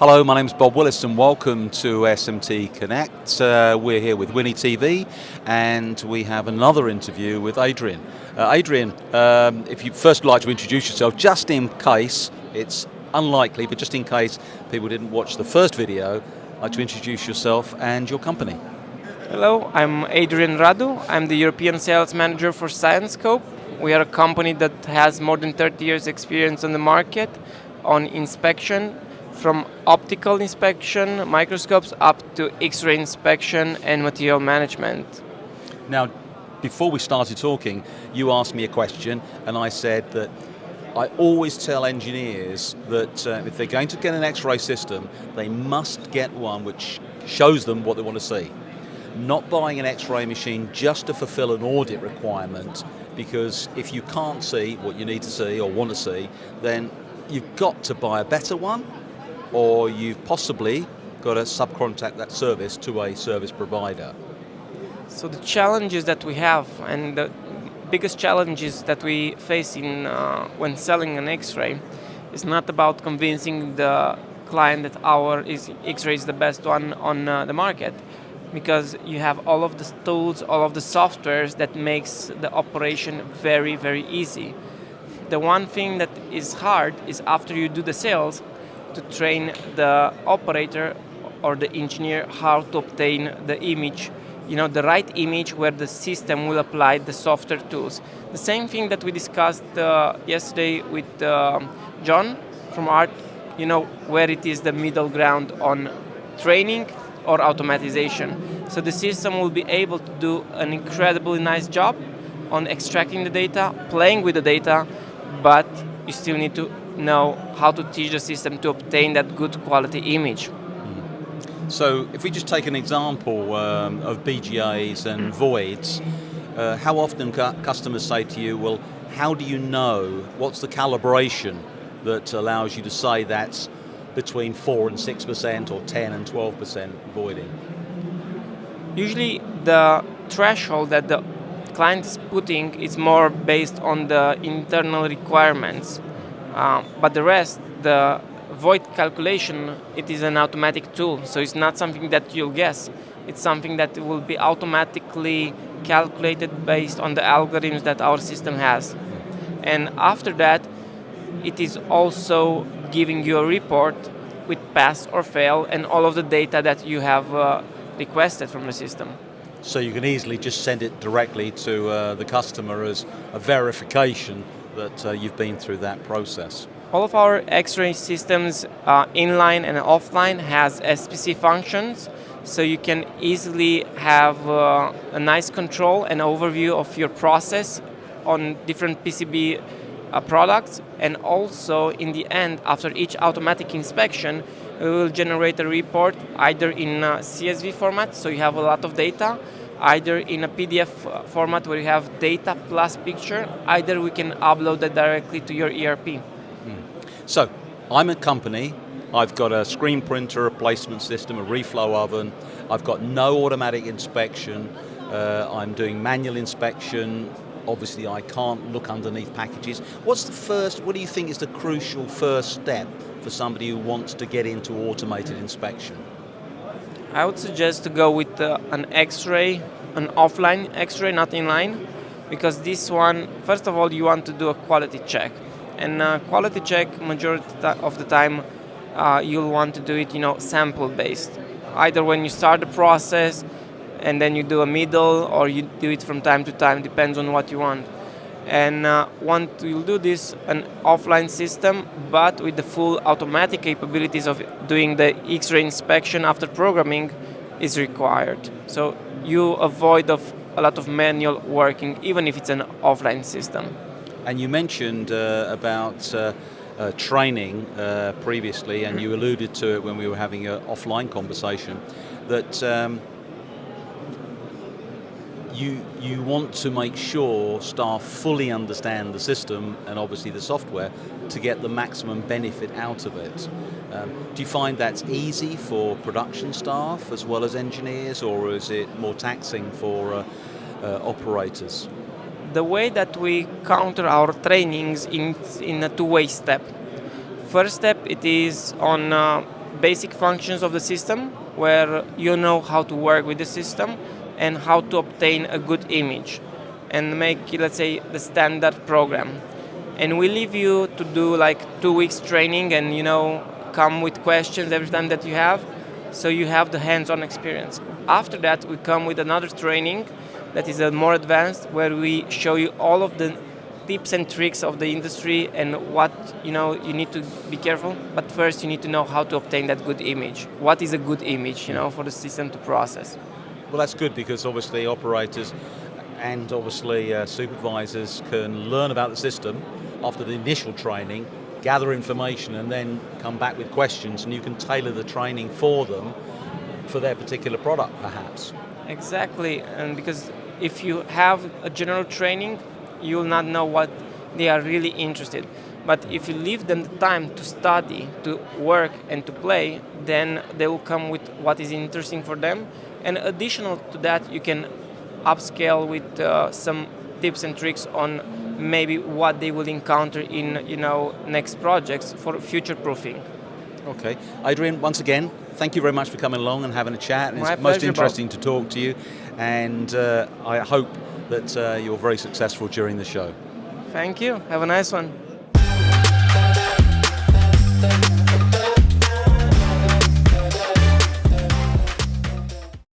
Hello, my name's Bob Willis and welcome to SMTconnect. We're here with Winnie TV and we have another interview with Adrian. Adrian, if you'd first like to introduce yourself, just in case, it's unlikely, but just in case people didn't watch the first video, I'd like to introduce yourself and your company. Hello, I'm Adrian Radu. I'm the European Sales Manager for Scienscope. We are a company that has more than 30 years experience on the market on inspection, from optical inspection, microscopes, up to X-ray inspection and material management. Now, before we started talking, you asked me a question and I said that I always tell engineers that if they're going to get an X-ray system, they must get one which shows them what they want to see. Not buying an X-ray machine just to fulfill an audit requirement, because if you can't see what you need to see or want to see, then you've got to buy a better one, or you've possibly got to subcontract that service to a service provider. So the challenges that we have, and the biggest challenges that we face when selling an X-ray, is not about convincing the client that our X-ray is the best one on the market, because you have all of the tools, all of the softwares that makes the operation very, very easy. The one thing that is hard is after you do the sales, to train the operator or the engineer how to obtain the image, the right image where the system will apply the software tools. The same thing that we discussed yesterday with John from ART, where it is the middle ground on training or automatization. So the system will be able to do an incredibly nice job on extracting the data, playing with the data, but you still need to know how to teach the system to obtain that good quality image. So if we just take an example of BGAs and voids, how often customers say to you, well, how do you know, what's the calibration that allows you to say that's between 4 and 6% or 10 and 12% voiding? Usually the threshold that the client is putting is more based on the internal requirements. But the rest, the void calculation, it is an automatic tool. So it's not something that you'll guess. It's something that will be automatically calculated based on the algorithms that our system has. And after that, it is also giving you a report with pass or fail and all of the data that you have requested from the system. So you can easily just send it directly to the customer as a verification that you've been through that process. All of our X-ray systems, inline and offline, has SPC functions, so you can easily have a nice control and overview of your process on different PCB products, and also in the end, after each automatic inspection, we will generate a report either in CSV format, so you have a lot of data, either in a PDF format where you have data plus picture, either we can upload that directly to your ERP. So, I'm a company, I've got a screen printer, a placement system, a reflow oven, I've got no automatic inspection, I'm doing manual inspection, obviously I can't look underneath packages. What do you think is the crucial first step for somebody who wants to get into automated inspection? I would suggest to go with an X-ray, an offline X-ray, not inline, because this one, first of all, you want to do a quality check. And quality check, majority of the time, you'll want to do it, sample-based. Either when you start the process, and then you do a middle, or you do it from time to time, depends on what you want. And once you'll do this, an offline system, but with the full automatic capabilities of doing the X-ray inspection after programming is required. So you avoid a lot of manual working, even if it's an offline system. And you mentioned about training previously, and you alluded to it when we were having an offline conversation, that you want to make sure staff fully understand the system and obviously the software to get the maximum benefit out of it. Do you find that's easy for production staff as well as engineers, or is it more taxing for operators? The way that we counter our trainings in a two-way step. First step, it is on basic functions of the system, where you know how to work with the system and how to obtain a good image and make, let's say, the standard program. And we leave you to do like 2 weeks training and, come with questions every time that you have, so you have the hands-on experience. After that, we come with another training that is more advanced, where we show you all of the tips and tricks of the industry and what you need to be careful. But first, you need to know how to obtain that good image. What is a good image, for the system to process? Well, that's good, because obviously operators and obviously supervisors can learn about the system after the initial training, gather information, and then come back with questions, and you can tailor the training for them for their particular product, perhaps. Exactly, and because if you have a general training, you will not know what they are really interested. But if you leave them the time to study, to work, and to play, then they will come with what is interesting for them. And additional to that, you can upscale with some tips and tricks on maybe what they will encounter in next projects for future proofing. Okay, Adrian, once again, thank you very much for coming along and having a chat. My It's most pleasure, interesting to talk to you, and I hope that you're very successful during the show. Thank you. Have a nice one.